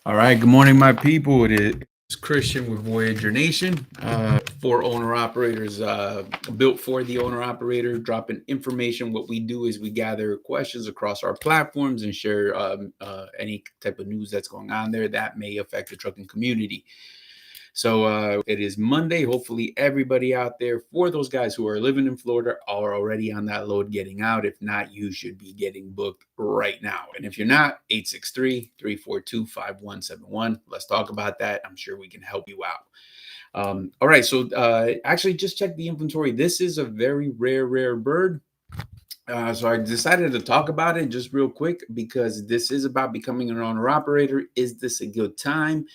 All right. Good morning, my people. It is Christian with Voyager Nation. For owner operators, built for the owner operator, dropping information. What we do is we gather questions across our platforms and share any type of news that's going on there that may affect the trucking community. So it is Monday. Hopefully, everybody out there, for those guys who are living in Florida, are already on that load getting out. If not, you should be getting booked right now. And if you're not, 863-342-5171. Let's talk about that. I'm sure we can help you out. All right. So actually, just check the inventory. This is a very rare bird. So I decided to talk about it just real quick because this is about becoming an owner operator. Is this a good time?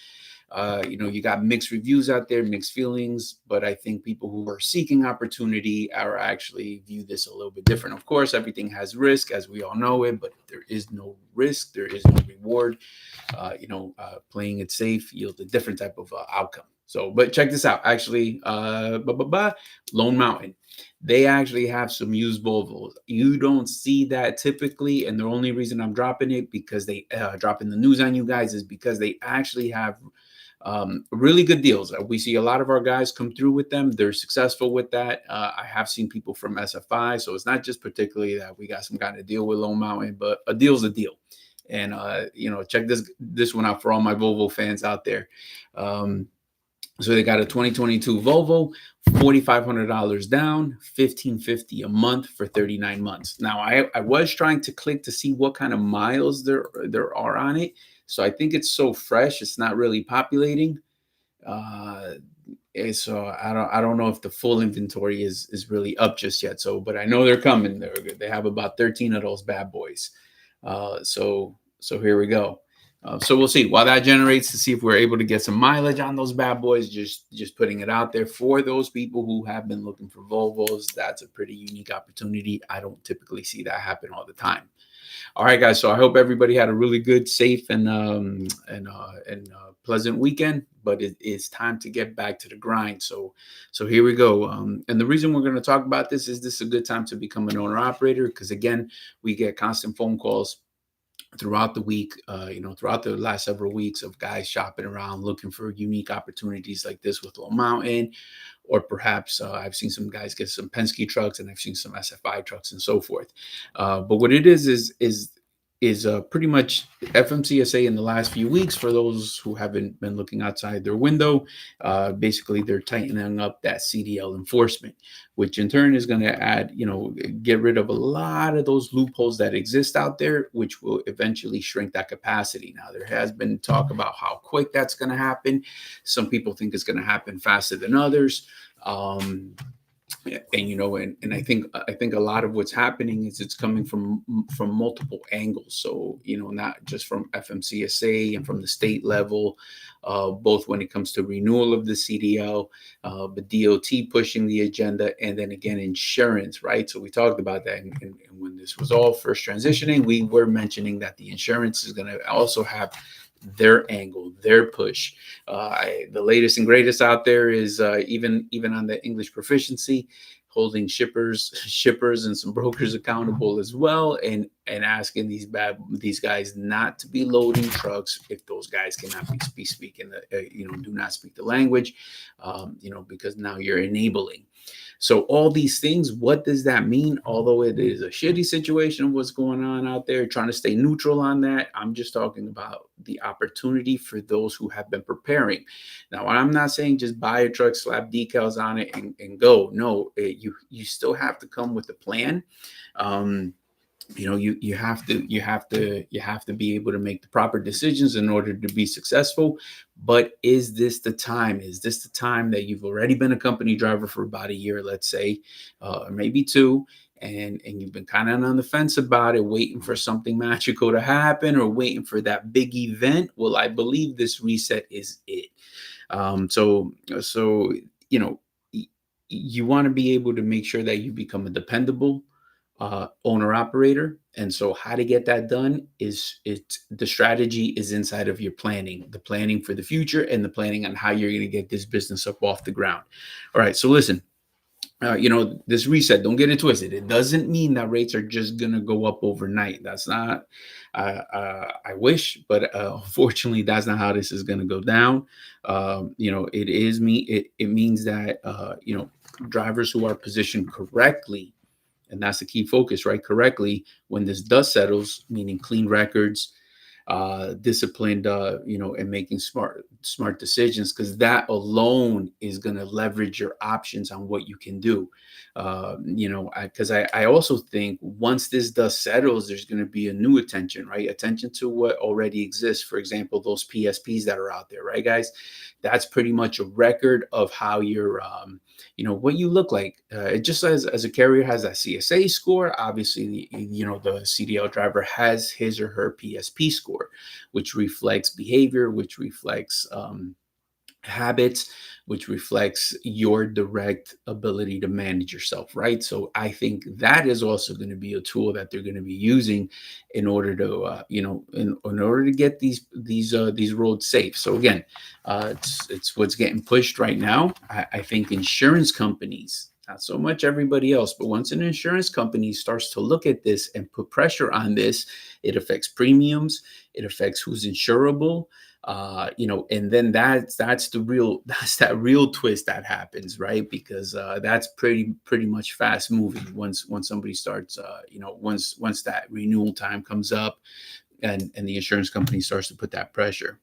You got mixed reviews out there, mixed feelings, but I think people who are seeking opportunity are actually view this a little bit different. Of course, everything has risk, as we all know it, but there is no risk, there is no reward. Playing it safe yields a different type of outcome. So, but check this out. Actually, Lone Mountain, they actually have some used Volvos. You don't see that typically, and the only reason I'm dropping it because they dropping the news on you guys is because they actually have really good deals. We see a lot of our guys come through with them. They're successful with that. I have seen people from SFI, so it's not just particularly that we got some kind of deal with Lone Mountain, but a deal's a deal. And check this one out for all my Volvo fans out there. So they got a 2022 Volvo, $4,500 down, $1,550 a month for 39 months. Now I was trying to click to see what kind of miles there are on it. So I think it's so fresh, it's not really populating. So I don't know if the full inventory is really up just yet. So, but I know they're coming. They have about 13 of those bad boys. So here we go. So we'll see while that generates to see if we're able to get some mileage on those bad boys. Just putting it out there for those people who have been looking for Volvos. That's a pretty unique opportunity. I don't typically see that happen all the time. All right, guys. So I hope everybody had a really good, safe, and pleasant weekend. But it is time to get back to the grind. So here we go. And the reason we're going to talk about this is a good time to become an owner operator because again, we get constant phone calls throughout the week, throughout the last several weeks of guys shopping around looking for unique opportunities like this with Low Mountain, or perhaps I've seen some guys get some Penske trucks and I've seen some SFI trucks and so forth. But what it is pretty much FMCSA in the last few weeks for those who haven't been looking outside their window. Basically, they're tightening up that CDL enforcement, which in turn is going to add, get rid of a lot of those loopholes that exist out there, which will eventually shrink that capacity. Now, there has been talk about how quick that's going to happen. Some people think it's going to happen faster than others. And I think a lot of what's happening is it's coming from multiple angles. So not just from FMCSA and from the state level, both when it comes to renewal of the CDL, but DOT pushing the agenda, and then again insurance, right? So we talked about that, and when this was all first transitioning, we were mentioning that the insurance is going to also have their angle, their push. The latest and greatest out there is even on the English proficiency, holding shippers and some brokers accountable as well, and asking these guys not to be loading trucks if those guys cannot be speaking do not speak the language, because now you're enabling. So all these things, what does that mean? Although it is a shitty situation of what's going on out there, trying to stay neutral on that, I'm just talking about the opportunity for those who have been preparing. Now, I'm not saying just buy a truck, slap decals on it, and go. No, you still have to come with a plan. You have to be able to make the proper decisions in order to be successful. But is this the time that you've already been a company driver for about a year, let's say, or maybe two, and you've been kind of on the fence about it, waiting for something magical to happen or waiting for that big event? Well, I believe this reset is it. So you want to be able to make sure that you become a dependable owner operator. And so how to get that done is the strategy is inside of your planning, the planning for the future and the planning on how you're going to get this business up off the ground. All right. So listen, this reset, don't get it twisted. It doesn't mean that rates are just going to go up overnight. That's not, I wish, but unfortunately, that's not how this is going to go down. It means that, drivers who are positioned correctly, and that's the key focus, right? Correctly, when this dust settles, meaning clean records, disciplined, and making smart decisions, because that alone is going to leverage your options on what you can do. Because I also think once this dust settles, there's going to be a new attention, right? Attention to what already exists. For example, those PSPs that are out there, right, guys? That's pretty much a record of how you're, what you look like. It just as a carrier has that CSA score, obviously, the CDL driver has his or her PSP score, which reflects behavior, which reflects habits, which reflects your direct ability to manage yourself, right? So I think that is also going to be a tool that they're going to be using in order to, in order to get these roads safe. So again, it's what's getting pushed right now. I think insurance companies, not so much everybody else, but once an insurance company starts to look at this and put pressure on this, it affects premiums, it affects who's insurable, and then that's the real that's that real twist that happens, right? Because that's pretty much fast moving once somebody starts, once that renewal time comes up, and the insurance company starts to put that pressure.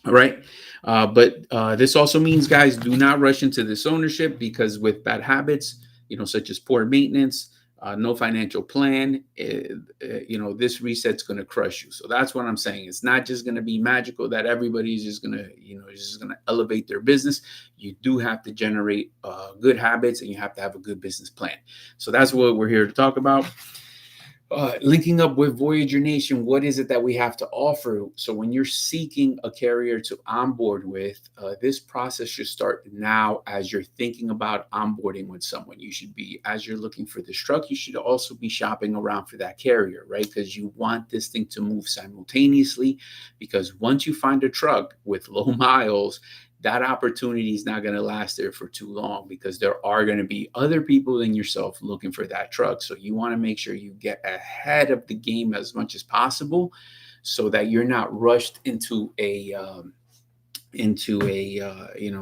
All right. But this also means, guys, do not rush into this ownership, because with bad habits, such as poor maintenance, no financial plan, this reset's going to crush you. So that's what I'm saying. It's not just going to be magical that everybody's just going to, elevate their business. You do have to generate good habits, and you have to have a good business plan. So that's what we're here to talk about. Linking up with Voyager Nation, what is it that we have to offer? So when you're seeking a carrier to onboard with, this process should start now. As you're thinking about onboarding with someone, you should be, as you're looking for this truck, you should also be shopping around for that carrier, right? Because you want this thing to move simultaneously, because once you find a truck with low miles, that opportunity is not going to last there for too long, because there are going to be other people than yourself looking for that truck. So you want to make sure you get ahead of the game as much as possible, so that you're not rushed into a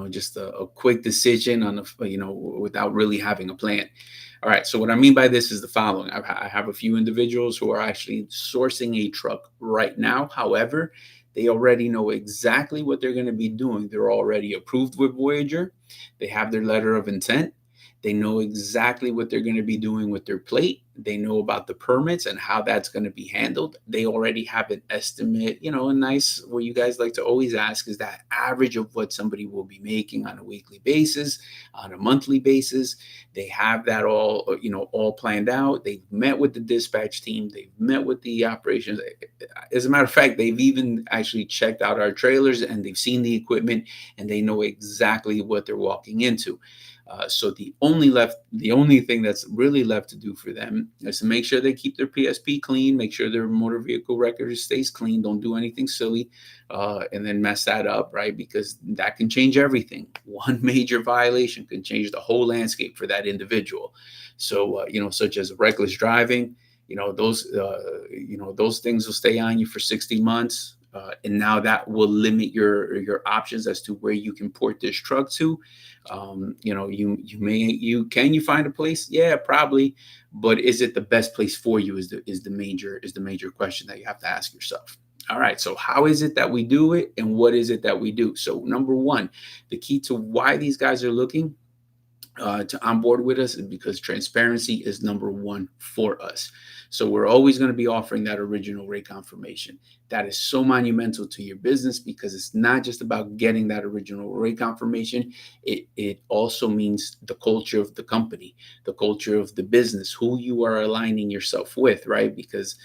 just a quick decision on without really having a plan. All right, so what I mean by this is the following. I have a few individuals who are actually sourcing a truck right now. However, they already know exactly what they're going to be doing. They're already approved with Voyager. They have their letter of intent. They know exactly what they're going to be doing with their plate. They know about the permits and how that's going to be handled. They already have an estimate, a nice, what you guys like to always ask is that average of what somebody will be making on a weekly basis, on a monthly basis. They have that all planned out. They've met with the dispatch team. They've met with the operations. As a matter of fact, they've even actually checked out our trailers, and they've seen the equipment, and they know exactly what they're walking into. So the only thing that's really left to do for them is to make sure they keep their PSP clean, make sure their motor vehicle record stays clean, don't do anything silly, and then mess that up, right? Because that can change everything. One major violation can change the whole landscape for that individual. So, such as reckless driving, those things will stay on you for 60 months. And now that will limit your options as to where you can port this truck to. Can you find a place? Yeah, probably. But is it the best place for you is the major question that you have to ask yourself. All right. So how is it that we do it, and what is it that we do? So number one, the key to why these guys are looking to onboard with us is because transparency is number one for us. So we're always going to be offering that original rate confirmation. That is so monumental to your business, because it's not just about getting that original rate confirmation. It also means the culture of the company, the culture of the business, who you are aligning yourself with, right? Because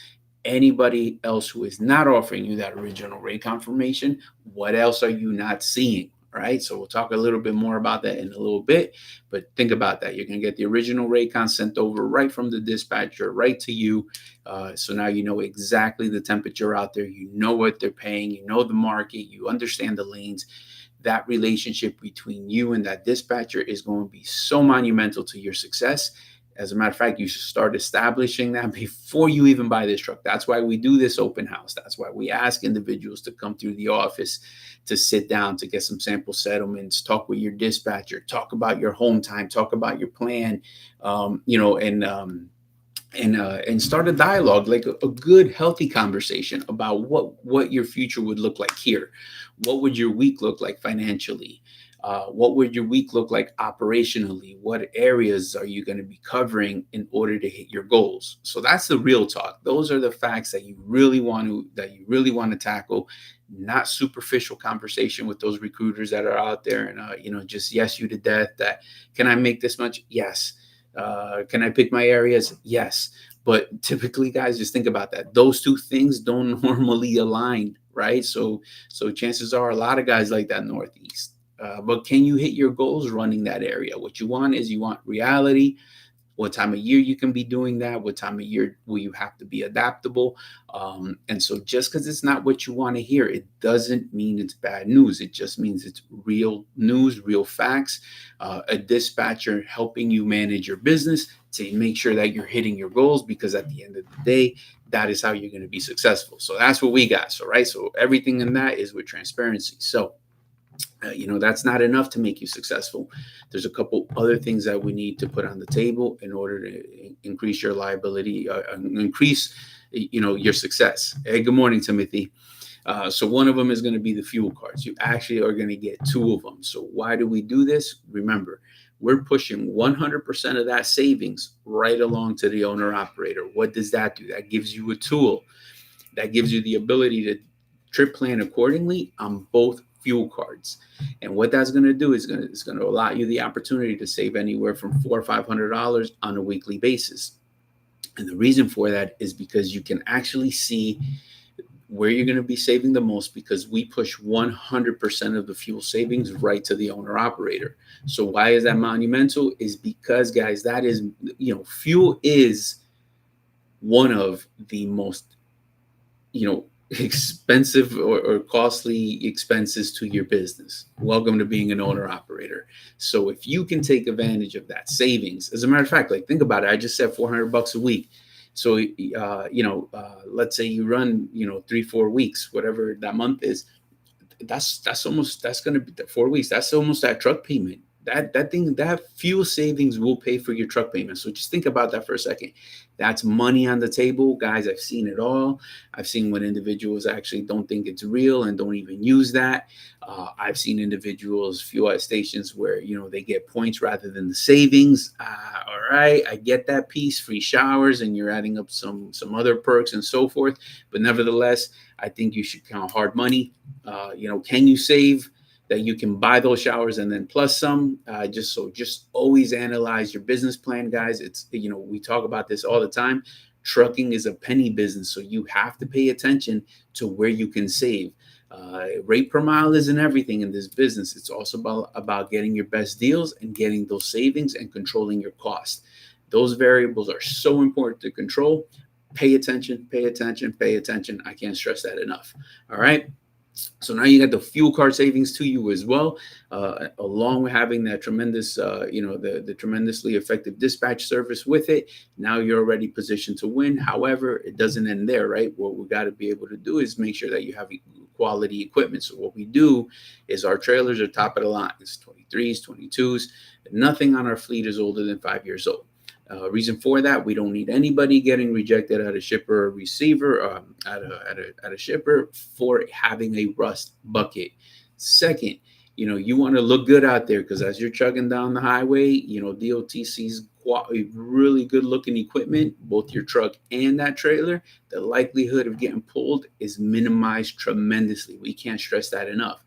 anybody else who is not offering you that original rate confirmation, what else are you not seeing? Right. So we'll talk a little bit more about that in a little bit, but think about that. You're going to get the original Raycon sent over right from the dispatcher, right to you. So now you know exactly the temperature out there. You know what they're paying. You know the market. You understand the lanes. that relationship between you and that dispatcher is going to be so monumental to your success. As a matter of fact, you should start establishing that before you even buy this truck. That's why we do this open house. That's why we ask individuals to come through the office, to sit down, to get some sample settlements, talk with your dispatcher, talk about your home time, talk about your plan, and start a dialogue, like a good, healthy conversation about what your future would look like here. What would your week look like financially? What would your week look like operationally? What areas are you going to be covering in order to hit your goals? So that's the real talk. Those are the facts that you really want to tackle. Not superficial conversation with those recruiters that are out there and just yes you to death. That can I make this much? Yes. Can I pick my areas? Yes. But typically, guys, just think about that. Those two things don't normally align, right? So chances are a lot of guys like that Northeast. But can you hit your goals running that area? What you want is reality. What time of year you can be doing that? What time of year will you have to be adaptable? And so just because it's not what you want to hear, it doesn't mean it's bad news. It just means it's real news, real facts. A dispatcher helping you manage your business to make sure that you're hitting your goals, because at the end of the day, that is how you're going to be successful. So that's what we got. So, right. So everything in that is with transparency. So that's not enough to make you successful. There's a couple other things that we need to put on the table in order to increase your liability, increase, your success. Hey, good morning, Timothy. So one of them is going to be the fuel cards. You actually are going to get two of them. So why do we do this? Remember, we're pushing 100% of that savings right along to the owner operator. What does that do? That gives you a tool that gives you the ability to trip plan accordingly on both fuel cards. And what that's going to do is it's going to allow you the opportunity to save anywhere from $400 or $500 on a weekly basis. And the reason for that is because you can actually see where you're going to be saving the most, because we push 100% of the fuel savings right to the owner operator. So why is that monumental? Is because, guys, that is, fuel is one of the most, expensive or costly expenses to your business. Welcome to being an owner operator. So if you can take advantage of that savings, as a matter of fact, like think about it. I just said $400 a week. So, let's say you run, 3-4 weeks, whatever that month is. That's going to be 4 weeks. That's almost that truck payment. That fuel savings will pay for your truck payment. So just think about that for a second. That's money on the table, guys. I've seen it all. I've seen when individuals actually don't think it's real and don't even use that. I've seen individuals fuel at stations where, they get points rather than the savings. All right, I get that piece, free showers, and you're adding up some other perks and so forth. But nevertheless, I think you should count hard money. Can you save that you can buy those showers and then plus some? Just always analyze your business plan, guys. It's, we talk about this all the time. Trucking is a penny business, so you have to pay attention to where you can save. Rate per mile isn't everything in this business. It's also about getting your best deals and getting those savings and controlling your cost. Those variables are so important to control. Pay attention, pay attention, pay attention. I can't stress that enough. All right. So now you got the fuel card savings to you as well, along with having that tremendous, the tremendously effective dispatch service with it. Now you're already positioned to win. However, it doesn't end there, right? What we got to be able to do is make sure that you have quality equipment. So what we do is our trailers are top of the line. It's 23s, 22s. Nothing on our fleet is older than 5 years old. Reason for that, we don't need anybody getting rejected at a shipper or receiver, at a shipper for having a rust bucket. Second, you want to look good out there, because as you're chugging down the highway, DOT sees really good looking equipment, both your truck and that trailer. The likelihood of getting pulled is minimized tremendously. We can't stress that enough.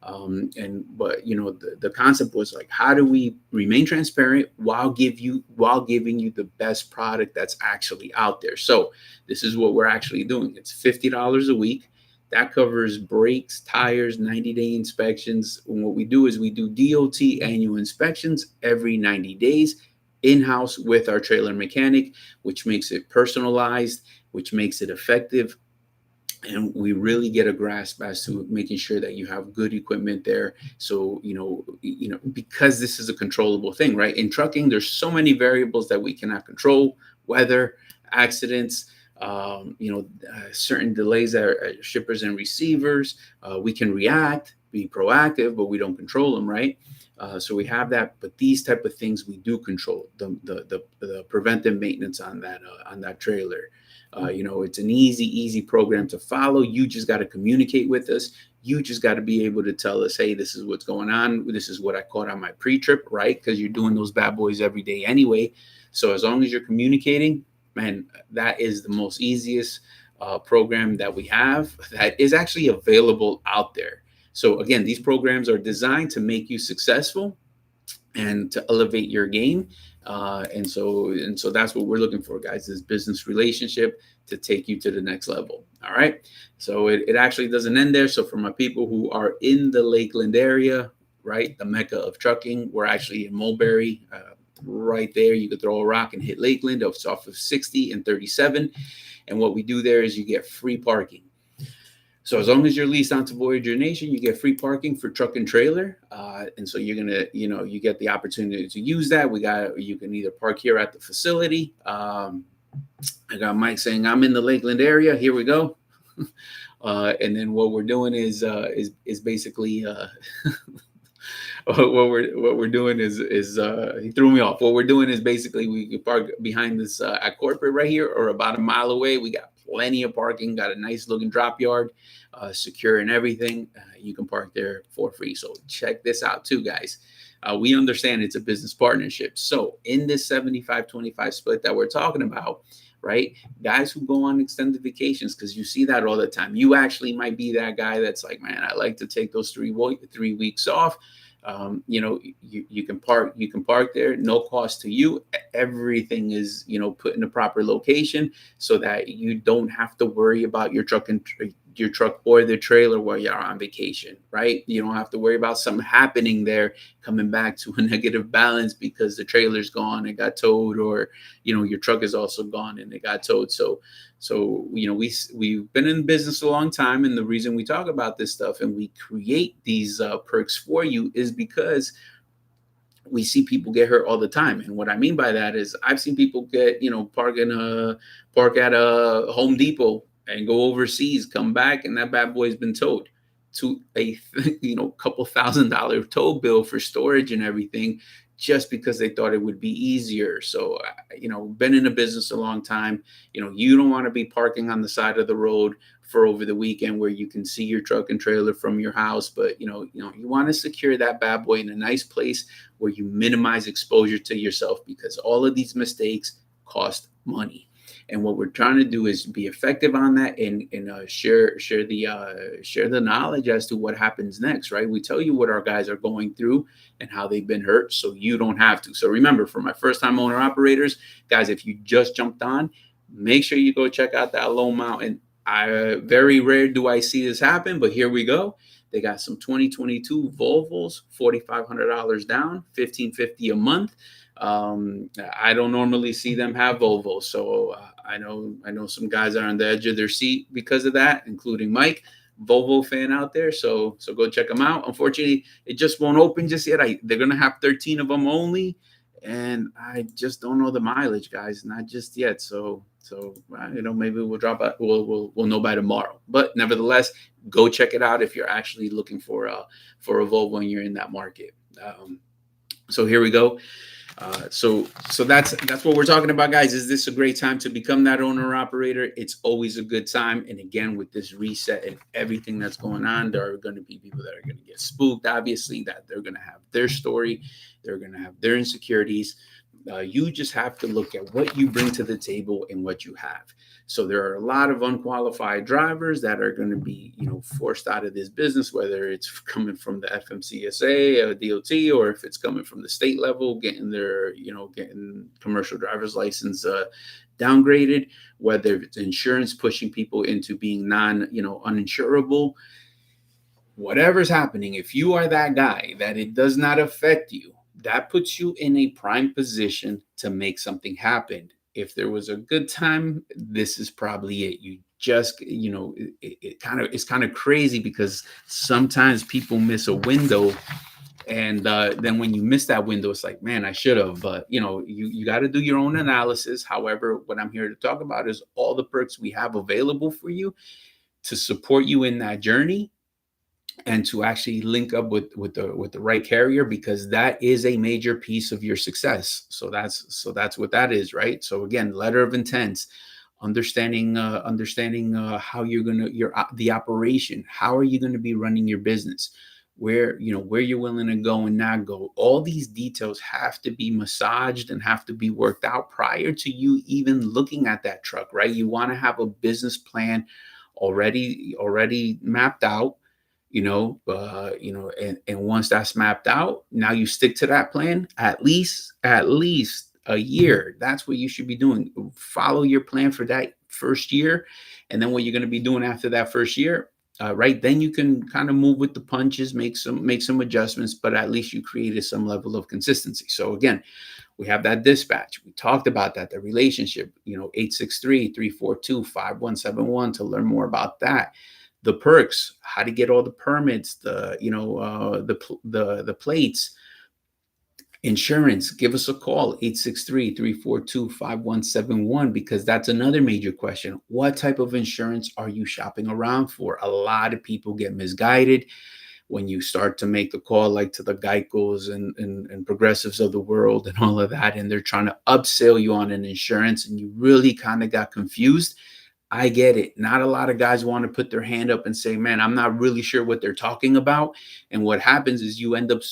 But the concept was like, how do we remain transparent while giving you the best product that's actually out there? So this is what we're actually doing. It's $50 a week. That covers brakes, tires, 90-day inspections. And what we do is we do DOT annual inspections every 90 days in-house with our trailer mechanic, which makes it personalized, which makes it effective. and we really get a grasp as to making sure that you have good equipment there. So because this is a controllable thing, right? In trucking, there's so many variables that we cannot control: weather, accidents, certain delays that are shippers and receivers. We can react, be proactive, but we don't control them, right? So we have that, but these type of things we do control: the preventive maintenance on that trailer. It's an easy program to follow. You just got to communicate with us. You just got to be able to tell us, hey, this is what's going on. This is what I caught on my pre-trip, right? Because you're doing those bad boys every day anyway. So as long as you're communicating, man, that is the most easiest program that we have that is actually available out there. So again, these programs are designed to make you successful and to elevate your game. And so that's what we're looking for, guys, this business relationship to take you to the next level. All right. So it actually doesn't end there. So for my people who are in the Lakeland area, right, the mecca of trucking, we're actually in Mulberry, right there. You could throw a rock and hit Lakeland. It's off of 60 and 37. And what we do there is you get free parking. So as long as you're leased onto Voyager Nation, you get free parking for truck and trailer. And so you're gonna, you get the opportunity to use that. You can either park here at the facility. I got Mike saying I'm in the Lakeland area. Here we go. And then what we're doing is basically what we're doing is he threw me off. What we're doing is basically we park behind this at corporate right here, or about a mile away. We got plenty of parking. Got a nice looking drop yard, secure and everything. You can park there for free. So check this out too, guys. We understand it's a business partnership. So in this 75-25 split that we're talking about, right? Guys who go on extended vacations, because you see that all the time. You actually might be that guy that's like, man, I like to take those 3 weeks off. You can park there, no cost to you. Everything is put in the proper location so that you don't have to worry about your truck or the trailer while you're on vacation, right? You don't have to worry about something happening there, coming back to a negative balance because the trailer's gone and got towed, or your truck is also gone and it got towed. So we've been in business a long time, and the reason we talk about this stuff and we create these perks for you is because we see people get hurt all the time. And what I mean by that is I've seen people get park at a Home Depot and go overseas, come back, and that bad boy's been towed to a couple $1,000 tow bill for storage and everything, just because they thought it would be easier. So been in a business a long time. You don't want to be parking on the side of the road for over the weekend where you can see your truck and trailer from your house, but you want to secure that bad boy in a nice place where you minimize exposure to yourself, because all of these mistakes cost money. And what we're trying to do is be effective on that and share the knowledge as to what happens next, right? We tell you what our guys are going through and how they've been hurt, so you don't have to. So remember, for my first time owner operators, guys, if you just jumped on, make sure you go check out that Lone Mountain. Very rare do I see this happen, but here we go. They got some 2022 Volvos, $4,500 down, $1,550 a month. I don't normally see them have Volvo, so I know some guys are on the edge of their seat because of that, including Mike, Volvo fan out there. So go check them out. Unfortunately, it just won't open just yet. They're gonna have 13 of them only, and I just don't know the mileage, guys, not just yet. So maybe we'll drop out. We'll know by tomorrow. But nevertheless, go check it out if you're actually looking for a Volvo and you're in that market. So here we go. So that's what we're talking about, guys. Is this a great time to become that owner operator? It's always a good time. And again, with this reset and everything that's going on, there are going to be people that are going to get spooked, obviously, that they're going to have their story. They're going to have their insecurities. You just have to look at what you bring to the table and what you have. So there are a lot of unqualified drivers that are going to be, forced out of this business, whether it's coming from the FMCSA or DOT, or if it's coming from the state level, getting getting commercial driver's license downgraded, whether it's insurance pushing people into being uninsurable. Whatever's happening, if you are that guy that it does not affect you, that puts you in a prime position to make something happen. If there was a good time, this is probably it. You just, it's kind of crazy because sometimes people miss a window, and then when you miss that window, it's like, man, I should have. But you got to do your own analysis. However, what I'm here to talk about is all the perks we have available for you to support you in that journey, and to actually link up with the right carrier, because that is a major piece of your success. So that's what that is, right? So again, letter of intent, understanding how you're gonna the operation, how are you going to be running your business, where you're willing to go and not go. All these details have to be massaged and have to be worked out prior to you even looking at that truck, right? You want to have a business plan already mapped out, and once that's mapped out, now you stick to that plan at least a year. That's what you should be doing. Follow your plan for that first year, and then what you're going to be doing after that first year, right? Then you can kind of move with the punches, make some adjustments, but at least you created some level of consistency. So again, we have that dispatch. We talked about that, the relationship, 863-342-5171 to learn more about that. The perks, how to get all the permits, the plates, insurance. Give us a call, 863-342-5171, because that's another major question. What type of insurance are you shopping around for? A lot of people get misguided when you start to make the call, like to the Geicos and Progressives of the world and all of that, and they're trying to upsell you on an insurance, and you really kind of got confused. I get it. Not a lot of guys want to put their hand up and say, man, I'm not really sure what they're talking about. And what happens is you end up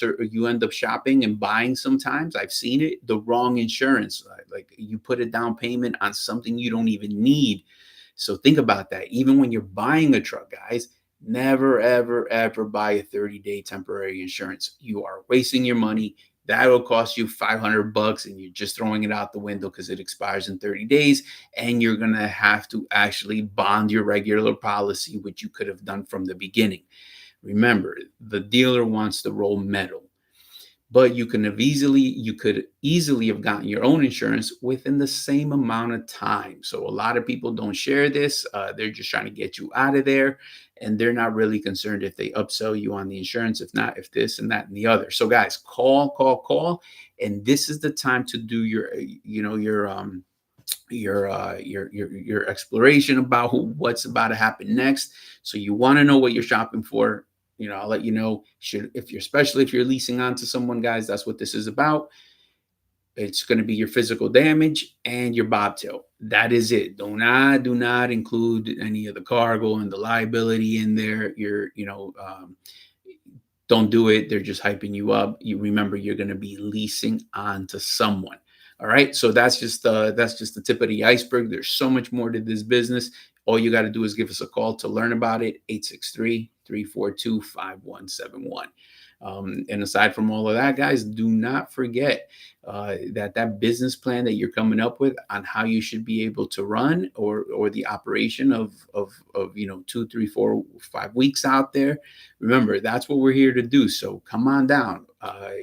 shopping and buying, sometimes I've seen it, the wrong insurance. Like you put a down payment on something you don't even need. So think about that. Even when you're buying a truck, guys, never, ever, ever buy a 30-day temporary insurance. You are wasting your money. That'll cost you $500, and you're just throwing it out the window because it expires in 30 days. And you're going to have to actually bond your regular policy, which you could have done from the beginning. Remember, the dealer wants to roll metal, but you could easily have gotten your own insurance within the same amount of time. So a lot of people don't share this. They're just trying to get you out of there, and they're not really concerned if they upsell you on the insurance, if not, if this and that and the other. So guys, call, and this is the time to do your exploration about what's about to happen next. So you want to know what you're shopping for. I'll let you know. Especially if you're leasing on to someone, guys, that's what this is about. It's going to be your physical damage and your bobtail. That is it. Do not include any of the cargo and the liability in there. Don't do it. They're just hyping you up. You remember, you're going to be leasing on to someone. All right. So that's just the tip of the iceberg. There's so much more to this business. All you got to do is give us a call to learn about it. 863-342-5171. And aside from all of that, guys, do not forget that business plan that you're coming up with on how you should be able to run or the operation of 2, 3, 4, 5 weeks out there. Remember, that's what we're here to do. So come on down.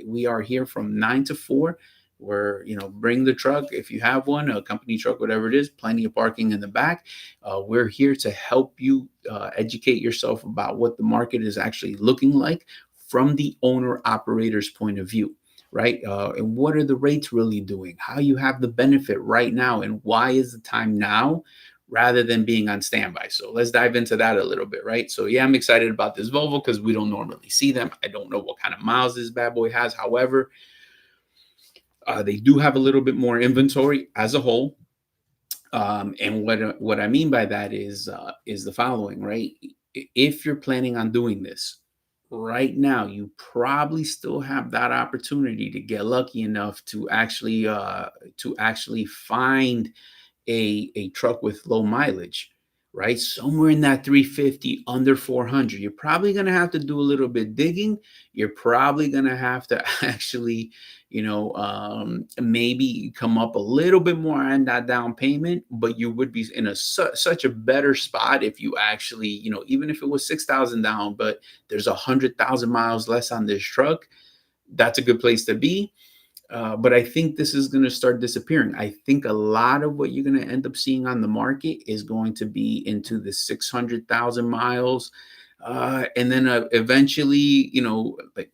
We are here from 9 to 4. Where bring the truck if you have one, a company truck, whatever it is, plenty of parking in the back. We're here to help you educate yourself about what the market is actually looking like from the owner operator's point of view, right? And what are the rates really doing? How you have the benefit right now, and why is the time now rather than being on standby? So let's dive into that a little bit, right? So yeah, I'm excited about this Volvo because we don't normally see them. I don't know what kind of miles this bad boy has. However, they do have a little bit more inventory as a whole. And what I mean by that is the following, right? If you're planning on doing this right now, you probably still have that opportunity to get lucky enough to actually find a truck with low mileage, right? Somewhere in that 350, under 400. You're probably going to have to do a little bit digging. You're probably going to have to actually, maybe come up a little bit more on that down payment, but you would be in such a better spot if you actually, even if it was 6,000 down, but there's 100,000 miles less on this truck. That's a good place to be. But I think this is going to start disappearing. I think a lot of what you're going to end up seeing on the market is going to be into the 600,000 miles. And then eventually, like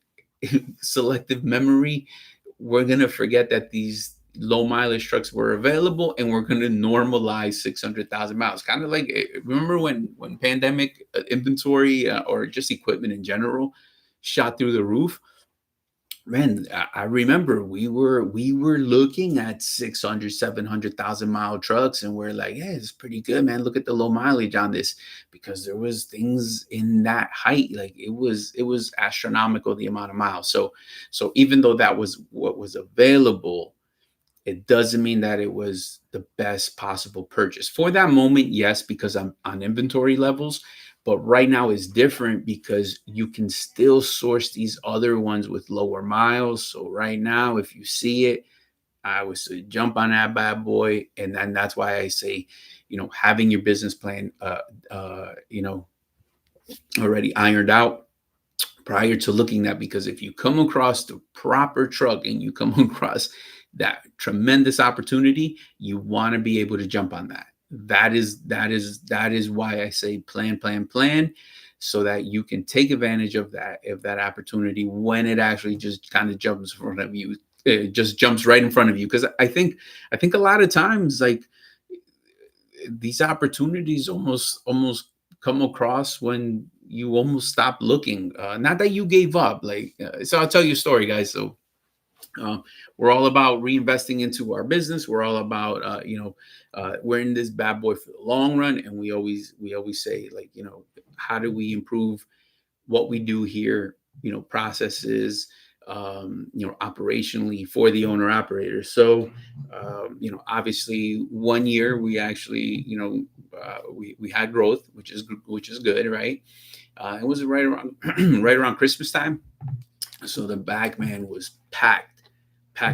selective memory, we're going to forget that these low mileage trucks were available, and we're going to normalize 600,000 miles. Kind of like, remember when pandemic inventory or just equipment in general shot through the roof? Man, I remember we were looking at 600, 700,000 mile trucks, and we're like, yeah, it's pretty good, man. Look at the low mileage on this, because there was things in that height, like it was astronomical, the amount of miles. So even though that was what was available, it doesn't mean that it was the best possible purchase for that moment. Yes, because I'm on inventory levels, but right now is different because you can still source these other ones with lower miles. So right now, if you see it, I would say jump on that bad boy. And then that's why I say, having your business plan already ironed out prior to looking at, because if you come across the proper truck and you come across that tremendous opportunity, you want to be able to jump on that. That is why I say plan, so that you can take advantage of that opportunity when it actually just kind of jumps in front of you. It just jumps right in front of you, because I think a lot of times, like, these opportunities almost come across when you almost stop looking. Not that you gave up, like, so I'll tell you a story, guys. So uh, we're all about reinvesting into our business. We're all about we're in this bad boy for the long run, and we always say, like, how do we improve what we do here, processes, operationally for the owner operator. So, obviously, one year we actually, we had growth, which is good, right? It was right around right around Christmas time, so the back, man, was packed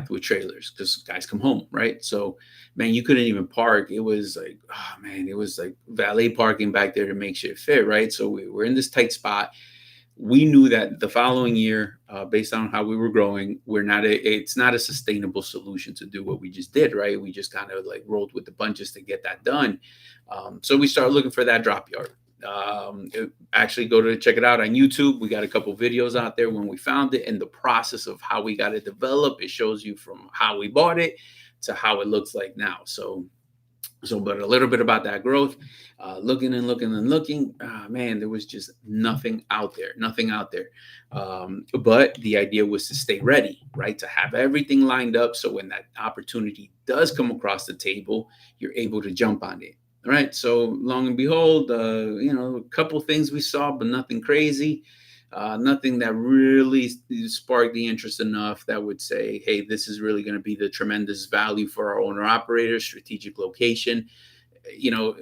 with trailers, because guys come home, right? So, man, you couldn't even park. It was like, oh man, it was like valet parking back there to make shit fit, right? So we were in this tight spot. We knew that the following year, based on how we were growing, it's not a sustainable solution to do what we just did, right? We just kind of like rolled with the punches to get that done. So we started looking for that drop yard. Actually, go to check it out on YouTube. We got a couple videos out there when we found it, and the process of how we got it developed. It shows you from how we bought it to how it looks like now. So, but a little bit about that growth, looking and looking and looking, man, there was just nothing out there. But the idea was to stay ready, right? To have everything lined up, so when that opportunity does come across the table, you're able to jump on it. All right. So long and behold, a couple things we saw, but nothing crazy. Nothing that really sparked the interest enough that would say, hey, this is really going to be the tremendous value for our owner operator, strategic location. You know,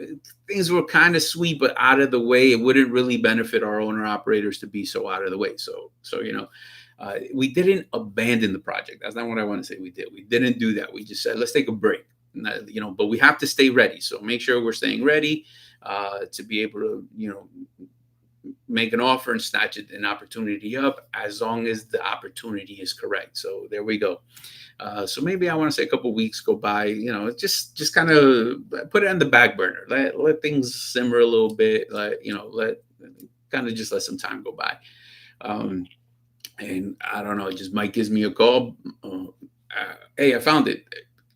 things were kind of sweet, but out of the way. It wouldn't really benefit our owner operators to be so out of the way. So we didn't abandon the project. That's not what I want to say we did. We didn't do that. We just said, let's take a break. But we have to stay ready. So make sure we're staying ready to be able to, make an offer and snatch an opportunity up, as long as the opportunity is correct. So there we go. So maybe I want to say a couple of weeks go by, just kind of put it on the back burner. Let things simmer a little bit. Let some time go by. And I don't know, just Mike gives me a call. Hey, I found it.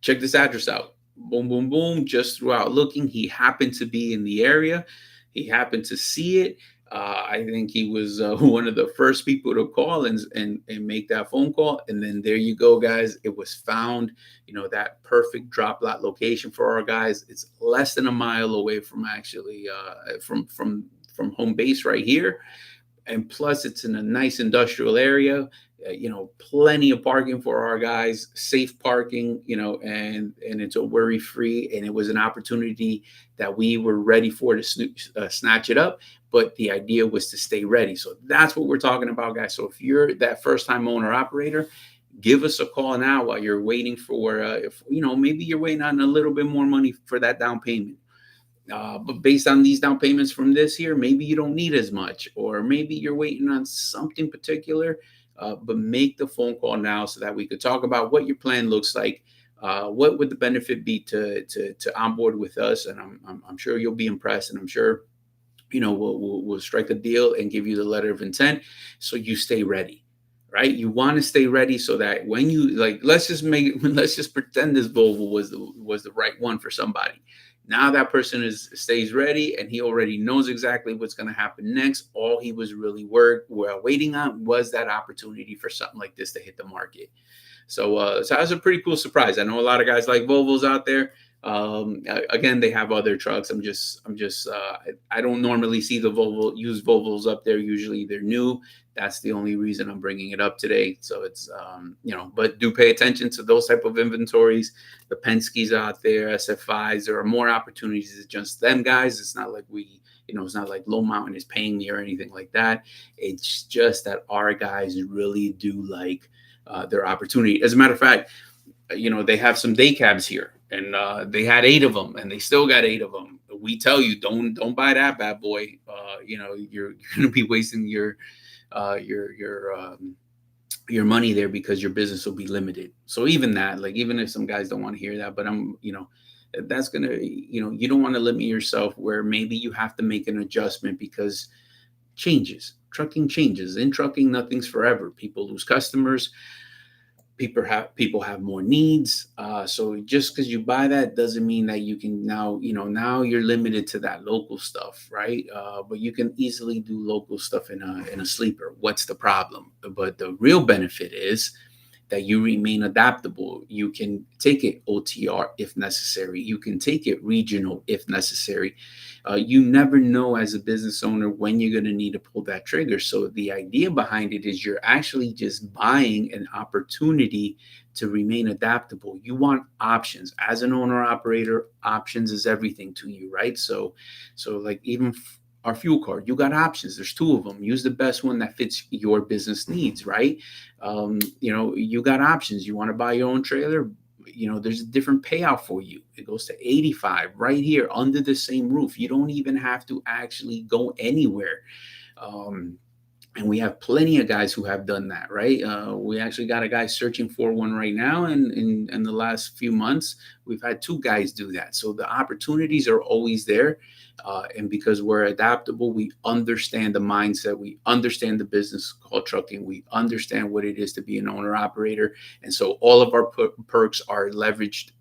Check this address out. Boom, boom, boom. Just throughout looking, he happened to be in the area. He happened to see it. I think he was one of the first people to call and make that phone call. And then there you go, guys. It was found, that perfect drop lot location for our guys. It's less than a mile away from actually from home base right here. And plus, it's in a nice industrial area. Plenty of parking for our guys, safe parking, and it's a worry free. And it was an opportunity that we were ready for to snatch it up. But the idea was to stay ready. So that's what we're talking about, guys. So if you're that first time owner operator, give us a call now while you're waiting for, maybe you're waiting on a little bit more money for that down payment. But based on these down payments from this year, maybe you don't need as much, or maybe you're waiting on something particular. but make the phone call now so that we could talk about what your plan looks like. What would the benefit be to onboard with us? And I'm sure you'll be impressed, and I'm sure we'll strike a deal and give you the letter of intent so you stay ready, right? You want to stay ready so that when you like, let's just pretend this Volvo was the right one for somebody. Now that person stays ready and he already knows exactly what's going to happen next. All he was really waiting on was that opportunity for something like this to hit the market. So that was a pretty cool surprise. I know a lot of guys like Volvos out there. Again, they have other trucks. I don't normally see the used Volvos up there. Usually they're new. That's the only reason I'm bringing it up today. So it's, but do pay attention to those type of inventories. The Penske's out there, SF5s, there are more opportunities than just them guys. It's not like it's not like Low Mountain is paying me or anything like that. It's just that our guys really do like their opportunity. As a matter of fact, they have some day cabs here, and they had 8 of them, and they still got 8 of them. We tell you, don't buy that bad boy. You're going to be wasting your money there because your business will be limited. So even that, like, even if some guys don't want to hear that, but that's gonna, you don't want to limit yourself where maybe you have to make an adjustment because trucking changes. In trucking, nothing's forever. People lose customers. People have more needs. So just because you buy that doesn't mean that you can now you're limited to that local stuff, right? But you can easily do local stuff in a sleeper. What's the problem? But the real benefit is that you remain adaptable. You can take it OTR if necessary. You can take it regional if necessary. You never know as a business owner when you're going to need to pull that trigger. So the idea behind it is you're actually just buying an opportunity to remain adaptable. You want options. As an owner operator, options is everything to you, right? So like even our fuel card, you got options. There's 2 of them. Use the best one that fits your business needs, right? You got options. You want to buy your own trailer, there's a different payout for you. It goes to 85 right here under the same roof. You don't even have to actually go anywhere. And we have plenty of guys who have done that, right? We actually got a guy searching for one right now. And in the last few months, we've had 2 guys do that. So the opportunities are always there. And because we're adaptable, we understand the mindset. We understand the business called trucking. We understand what it is to be an owner operator. And so all of our perks are leveraged,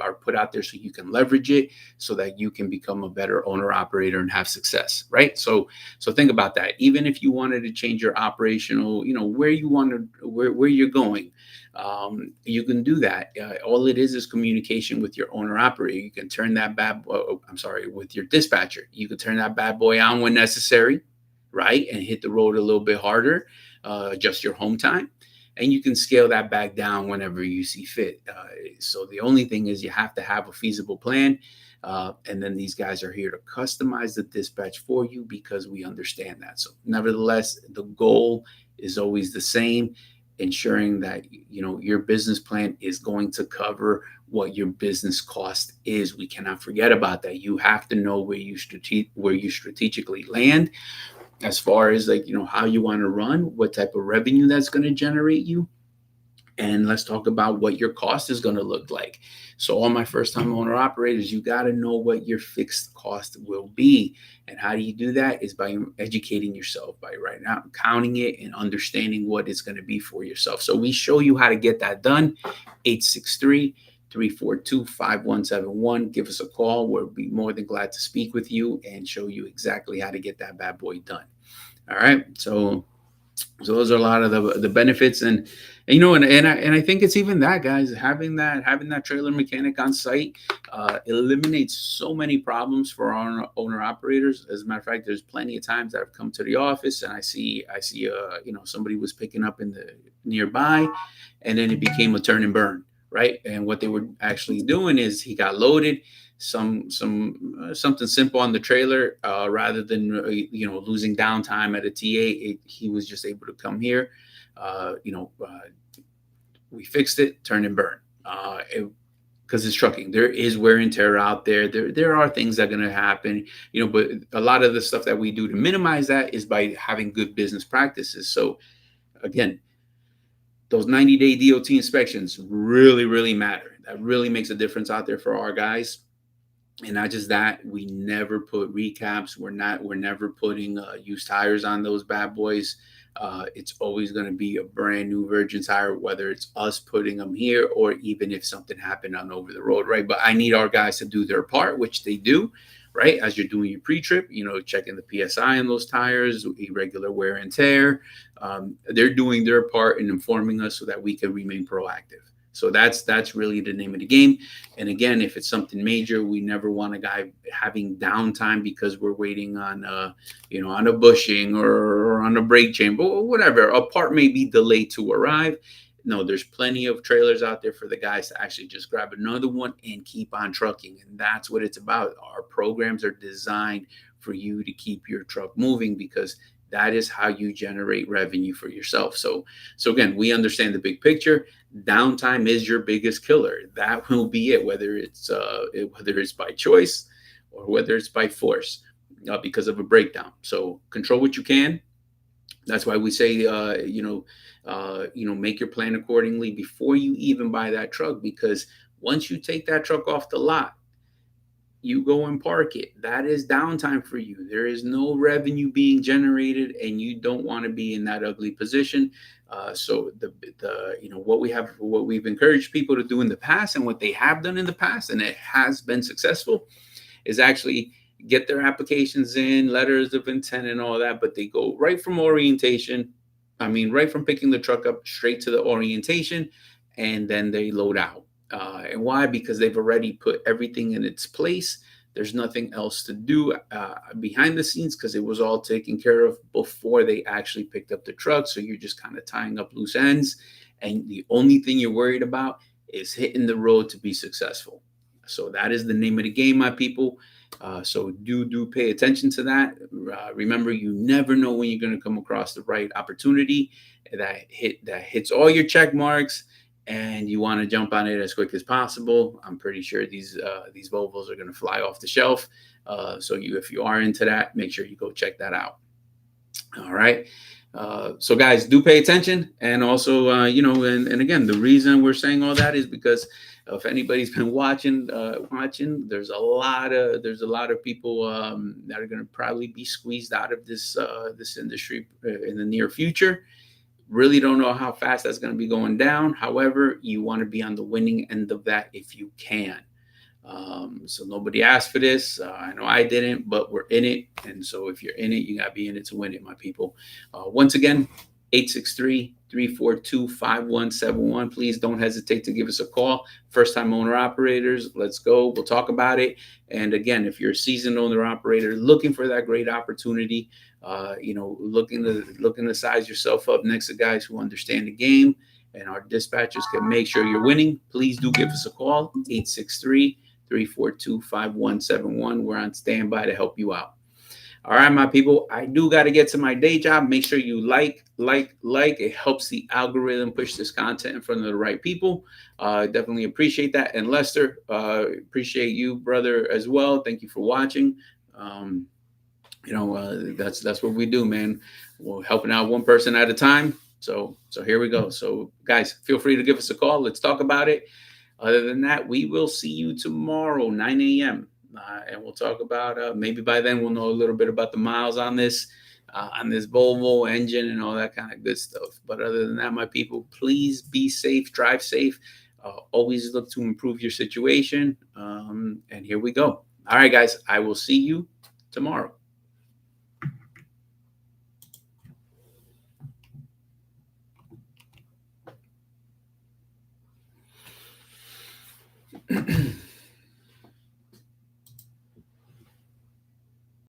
are put out there so you can leverage it so that you can become a better owner operator and have success, right? So think about that. Even if you wanted to change your operational, where you want to, where you're going, you can do that. All it is communication with your owner operator. You can turn that with your dispatcher. You can turn that bad boy on when necessary, right? And hit the road a little bit harder, adjust your home time, and you can scale that back down whenever you see fit. So the only thing is you have to have a feasible plan. And then these guys are here to customize the dispatch for you because we understand that. So nevertheless, the goal is always the same, ensuring that your business plan is going to cover what your business cost is. We cannot forget about that. You have to know where you strategically land as far as how you want to run, what type of revenue that's going to generate you. And let's talk about what your cost is going to look like. So all my first time owner operators, you got to know what your fixed cost will be. And how do you do that is by educating yourself, by right now counting it and understanding what it's going to be for yourself. So we show you how to get that done. 863-342-5171. Give us a call. We'll be more than glad to speak with you and show you exactly how to get that bad boy done. All right. So those are a lot of the benefits, and I think it's even that, guys, having that trailer mechanic on site eliminates so many problems for our owner operators. As a matter of fact, there's plenty of times that I've come to the office and I see somebody was picking up in the nearby, and then it became a turn and burn, right? And what they were actually doing is he got loaded something simple on the trailer, rather than losing downtime at a TA. He was just able to come here. We fixed it, turn and burn. Because it's trucking, there is wear and tear out there. There are things that are going to happen, but a lot of the stuff that we do to minimize that is by having good business practices. So again, those 90-day DOT inspections really, really matter. That really makes a difference out there for our guys. And not just that, we never put recaps. We're never putting used tires on those bad boys. It's always going to be a brand new virgin tire, whether it's us putting them here or even if something happened on over the road, right? But I need our guys to do their part, which they do, right? As you're doing your pre-trip, checking the PSI on those tires, irregular wear and tear. They're doing their part in informing us so that we can remain proactive. So that's really the name of the game. And again, if it's something major, we never want a guy having downtime because we're waiting on on a bushing or on a brake chamber or whatever. A part may be delayed to arrive. No, there's plenty of trailers out there for the guys to actually just grab another one and keep on trucking. And that's what it's about. Our programs are designed for you to keep your truck moving because that is how you generate revenue for yourself. So again, we understand the big picture. Downtime is your biggest killer. That will be it, whether it's by choice or whether it's by force because of a breakdown. So control what you can. That's why we say, make your plan accordingly before you even buy that truck, because once you take that truck off the lot, you go and park it. That is downtime for you. There is no revenue being generated, and you don't want to be in that ugly position. So what we've encouraged people to do in the past, and what they have done in the past, and it has been successful, is actually get their applications in, letters of intent, and all that. But they go right from right from picking the truck up straight to the orientation, and then they load out. And why? Because they've already put everything in its place. There's nothing else to do behind the scenes because it was all taken care of before they actually picked up the truck. So you're just kind of tying up loose ends. And the only thing you're worried about is hitting the road to be successful. So that is the name of the game, my people. So do pay attention to that. Remember, you never know when you're going to come across the right opportunity that hits all your check marks, and you want to jump on it as quick as possible. I'm pretty sure these Volvos are going to fly off the shelf. So if you are into that, make sure you go check that out. All right. So guys, do pay attention. And also, and again, the reason we're saying all that is because if anybody's been watching, there's a lot of people that are going to probably be squeezed out of this industry in the near future. Really don't know how fast that's going to be going down. However, you want to be on the winning end of that if you can. So nobody asked for this. I know I didn't, but we're in it. And so if you're in it, you got to be in it to win it, my people. Once again, 863-342-5171. Please don't hesitate to give us a call. First-time owner-operators, let's go. We'll talk about it. And again, if you're a seasoned owner-operator looking for that great opportunity, looking to size yourself up next to guys who understand the game and our dispatchers can make sure you're winning, please do give us a call, 863-342-5171. We're on standby to help you out. All right, my people, I do got to get to my day job. Make sure you like. It helps the algorithm push this content in front of the right people. Definitely appreciate that. And Lester, appreciate you, brother, as well. Thank you for watching. That's what we do, man. We're helping out one person at a time. So here we go. So guys, feel free to give us a call. Let's talk about it. Other than that, we will see you tomorrow, 9 a.m. And we'll talk about maybe by then we'll know a little bit about the miles on this Volvo engine and all that kind of good stuff. But other than that, my people, please be safe, drive safe. Always look to improve your situation. And here we go. All right, guys, I will see you tomorrow.